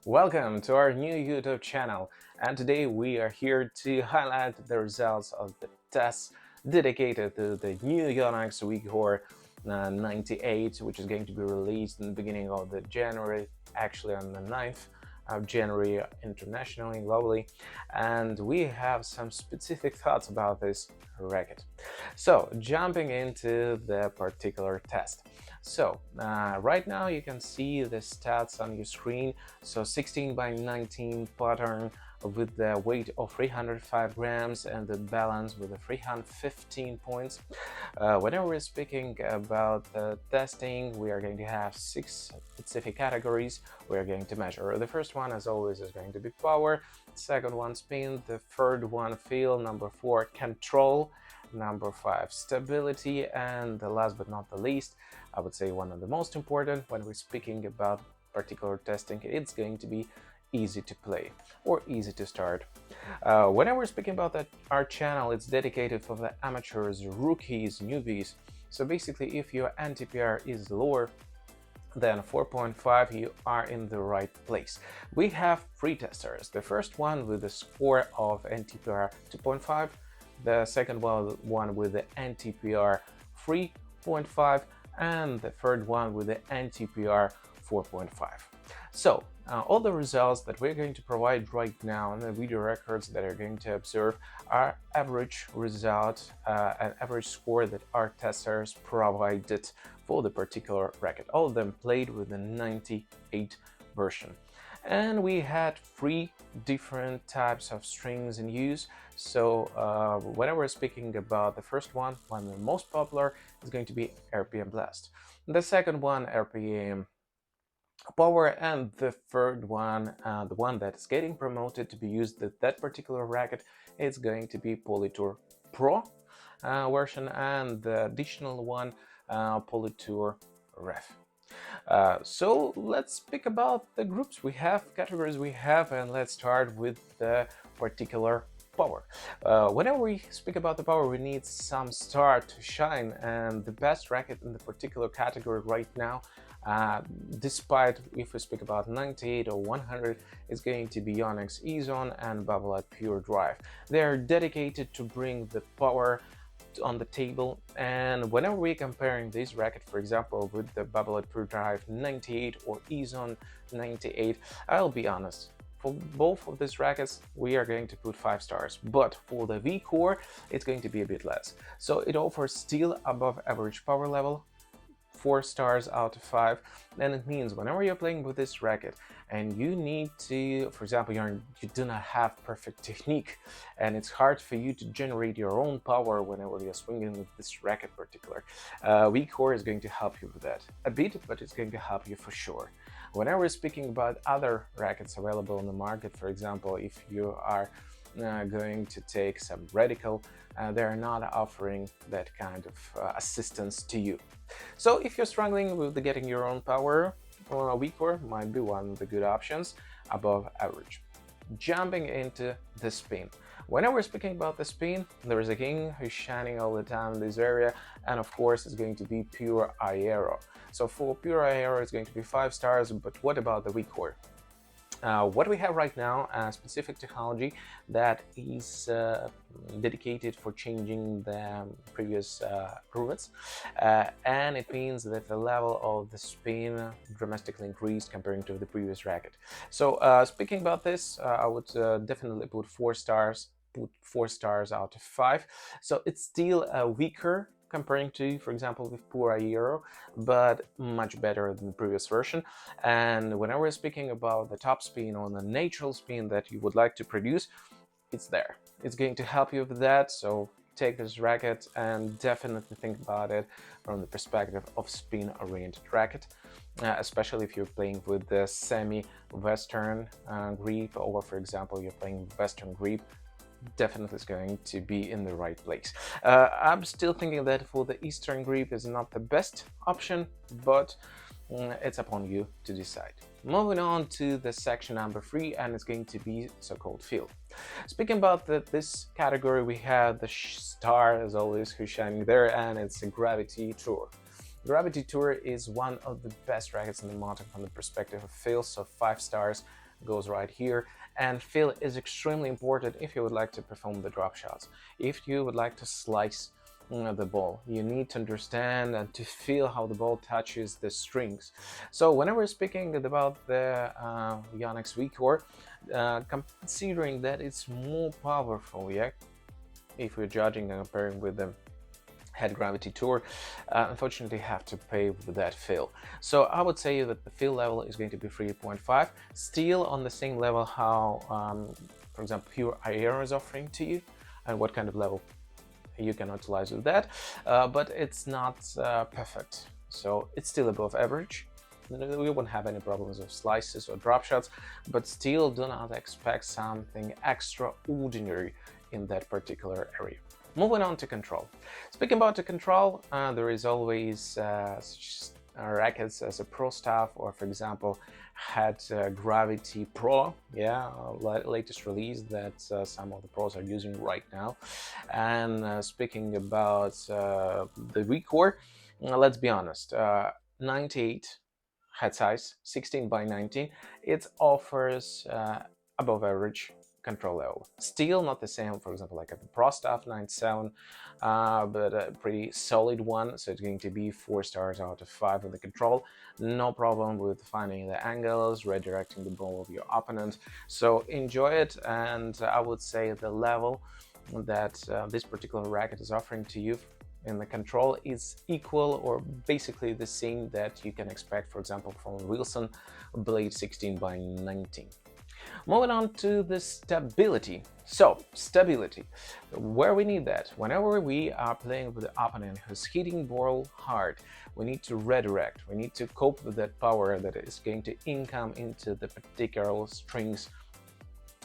Welcome to our new YouTube channel, and today we are here to highlight the results of the tests dedicated to the new Yonex VCORE 98, which is going to be released in the beginning of the January, actually on the 9th of January internationally, globally, and we have some specific thoughts about this racket. So, jumping into the particular test. So, right now you can see the stats on your screen. So 16 by 19 pattern with the weight of 305 grams and the balance with the 315 points. Whenever we're speaking about the testing, we are going to have 6 specific categories we are going to measure. The first one, as always, is going to be power, second one spin, the third one feel, number 4 control, number 5 stability, and the last but not the least, I would say one of the most important when we're speaking about particular testing, it's going to be easy to play or easy to start. Whenever we're speaking about that, our channel is dedicated for the amateurs, rookies, newbies. So basically, if your NTPR is lower than 4.5, you are in the right place. We have 3 testers. The first one with a score of NTPR 2.5, the second one with the NTPR 3.5, and the third one with the NTPR 4.5. So, all the results that we're going to provide right now and the video records that are going to observe are average result, an average score that our testers provided for the particular racket. All of them played with the 98 version. And we had 3 different types of strings in use. So whenever we're speaking about the first one of the most popular is going to be RPM Blast. The second one, RPM Power, and the third one, the one that is getting promoted to be used with that particular racket, is going to be Polytour Pro version, and the additional one, Polytour Ref. So let's speak about the groups we have, categories we have, and let's start with the particular power. Whenever we speak about the power, we need some star to shine, and the best racket in the particular category right now, despite if we speak about 98 or 100, is going to be Yonex EZone and Babolat Pure Drive. They are dedicated to bring the power on the table, and whenever we're comparing this racket, for example, with the Babolat Pure Drive 98 or EZone 98, I'll be honest, for both of these rackets we are going to put 5 stars, but for the VCORE it's going to be a bit less. So it offers still above average power level, 4 stars out of 5, and it means whenever you're playing with this racket and you need to, for example, you do not have perfect technique and it's hard for you to generate your own power whenever you're swinging with this racket particular, VCORE is going to help you with that a bit, but it's going to help you for sure. Whenever we're speaking about other rackets available in the market, for example, if you are going to take some radical, they're not offering that kind of assistance to you. So if you're struggling with getting your own power, VCORE might be one of the good options above average. Jumping into the spin. Whenever we're speaking about the spin, there is a king who's shining all the time in this area, and of course it's going to be Pure Aero. So for Pure Aero it's going to be 5 stars, but what about the VCORE? What we have right now, a specific technology that is dedicated for changing the previous grooves, and it means that the level of the spin dramatically increased compared to the previous racket. So speaking about this, I would definitely put 4 stars, out of 5. So it's still weaker comparing to, for example, with Pure Aero, but much better than the previous version. And whenever we're speaking about the top spin or the natural spin that you would like to produce, it's there. It's going to help you with that, so take this racket and definitely think about it from the perspective of spin-oriented racket, especially if you're playing with the semi-western grip, or for example, you're playing western grip, definitely is going to be in the right place. I'm still thinking that for the Eastern grip is not the best option, but it's upon you to decide. Moving on to the section number 3, and it's going to be so-called feel. Speaking about this category, we have the star, as always, who's shining there, and it's a Gravity Tour. Gravity Tour is one of the best rackets in the market from the perspective of feel, so 5 stars. goes right here, and feel is extremely important if you would like to perform the drop shots. If you would like to slice the ball, you need to understand and to feel how the ball touches the strings. So whenever we're speaking about the Yonex VCORE, considering that it's more powerful, yeah, if we're judging and comparing with the head gravity tour, unfortunately have to pay with that feel. So I would say that the feel level is going to be 3.5, still on the same level how, for example, pure air is offering to you, and what kind of level you can utilize with that, but it's not perfect. So it's still above average. We won't have any problems with slices or drop shots, but still do not expect something extraordinary in that particular area. Moving on to control. Speaking about the control, there is always such rackets as a Pro Staff, or for example, had Gravity Pro, yeah, latest release that some of the pros are using right now. And speaking about the VCORE, let's be honest, 98 head size, 16 by 19, it offers above average control level. Still not the same, for example, like a Pro Staff 97, but a pretty solid one. So it's going to be 4 stars out of 5 in the control. No problem with finding the angles, redirecting the ball of your opponent. So enjoy it, and I would say the level that this particular racket is offering to you in the control is equal or basically the same that you can expect, for example, from Wilson Blade 16 by 19. Moving on to the stability. So, stability, where we need that, whenever we are playing with the opponent who's hitting ball hard, we need to redirect, we need to cope with that power that is going to income into the particular strings.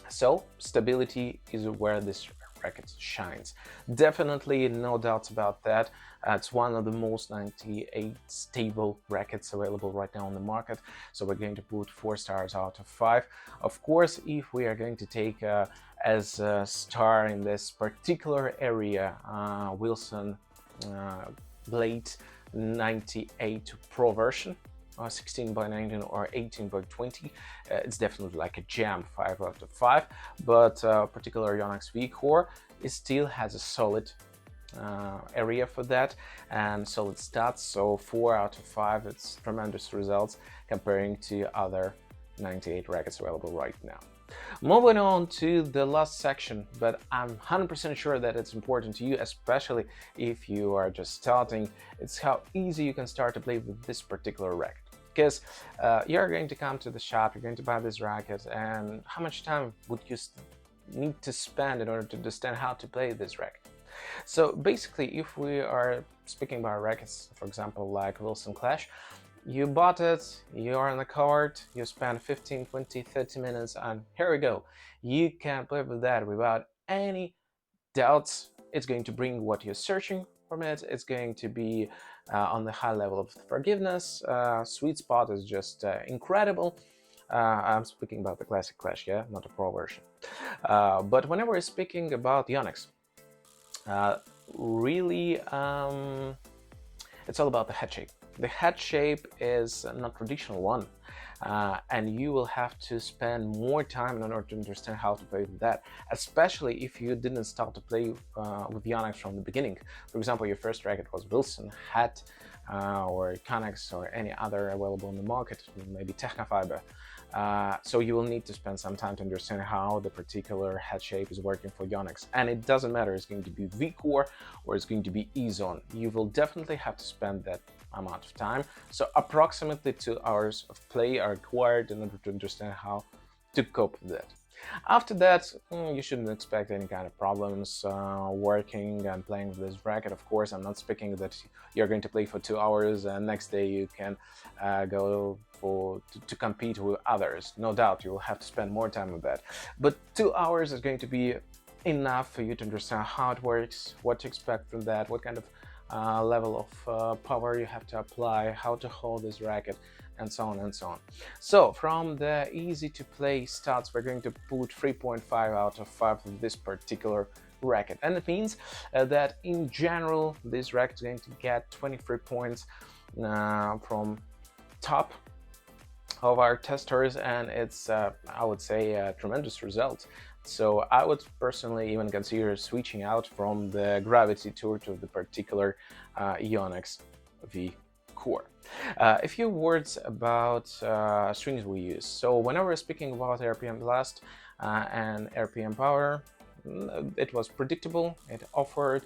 So, stability is where this racket shines. Definitely, no doubts about that. It's one of the most 98 stable rackets available right now on the market. So we're going to put 4 stars out of 5. Of course, if we are going to take as a star in this particular area, Wilson Blade 98 Pro version, 16 by 19 or 18 by 20, it's definitely like a gem, 5 out of 5. But particular Yonex VCORE, it still has a solid area for that and solid stats. So 4 out of 5, it's tremendous results comparing to other 98 rackets available right now. Moving on to the last section, but I'm 100% sure that it's important to you, especially if you are just starting. It's how easy you can start to play with this particular racket. Because you're going to come to the shop, you're going to buy this racket, and how much time would you need to spend in order to understand how to play this racket? So basically, if we are speaking about rackets, for example, like Wilson Clash, you bought it, you're on the cart, you spend 15, 20, 30 minutes, and here we go. You can play with that without any doubts. It's going to bring what you're searching from it. It's going to be on the high level of forgiveness. Sweet spot is just incredible. I'm speaking about the classic Clash, yeah, not a pro version. But whenever we're speaking about Yonex, really, it's all about the head shape. The head shape is not traditional one, and you will have to spend more time in order to understand how to play with that, especially if you didn't start to play with Yonex from the beginning. For example, your first racket was Wilson, Hat, or Yonex, or any other available in the market, maybe Technofiber. So you will need to spend some time to understand how the particular head shape is working for Yonex. And it doesn't matter, it's going to be VCORE or it's going to be E-Zone. You will definitely have to spend that amount of time. So approximately 2 hours of play are required in order to understand how to cope with that. After that, you shouldn't expect any kind of problems working and playing with this racket. Of course, I'm not speaking that you're going to play for 2 hours and next day you can go to compete with others. No doubt, you will have to spend more time with that. But 2 hours is going to be enough for you to understand how it works, what to expect from that, what kind of level of power you have to apply, how to hold this racket, and so on and so on. So from the easy to play stats, we're going to put 3.5 out of 5 of this particular racket. And it means that in general, this racket is going to get 23 points from top of our testers, and it's I would say a tremendous result. So I would personally even consider switching out from the Gravity Tour to the particular Yonex VCORE. A few words about strings we use. So whenever we're speaking about RPM Blast and RPM Power, it was predictable. It offered,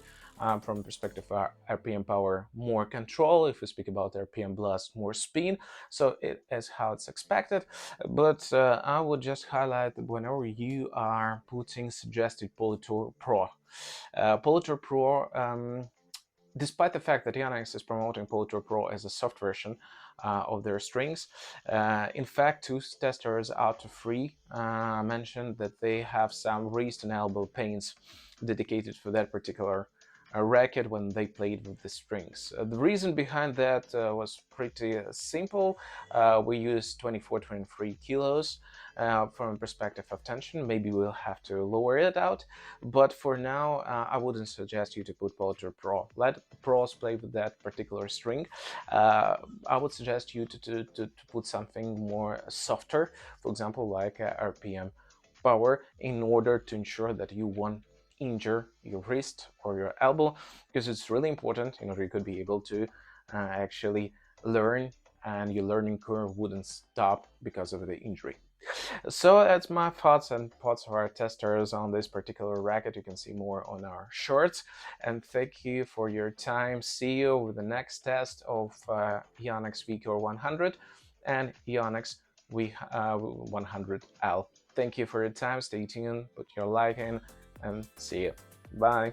from perspective of RPM Power, more control. If we speak about RPM Blast, more spin. So it is how it's expected. But I would just highlight that whenever you are putting suggested Polytour Pro. Polytour Pro, despite the fact that Yonex is promoting Polytour Pro as a soft version of their strings, in fact, two testers out of three mentioned that they have some wrist and elbow pains dedicated for that particular racket when they played with the strings. The reason behind that was pretty simple. We use 24-23 kilos from a perspective of tension. Maybe we'll have to lower it out, but for now, I wouldn't suggest you to put Polytour Pro. Let the pros play with that particular string. I would suggest you to put something more softer, for example, like RPM Power, in order to ensure that you won't injure your wrist or your elbow, because it's really important in order you could be able to actually learn, and your learning curve wouldn't stop because of the injury. So that's my thoughts and thoughts of our testers on this particular racket. You can see more on our shorts. And thank you for your time. See you with the next test of Yonex VCORE 100 and Yonex 100L. Thank you for your time. Stay tuned, put your like in, and see you. Bye.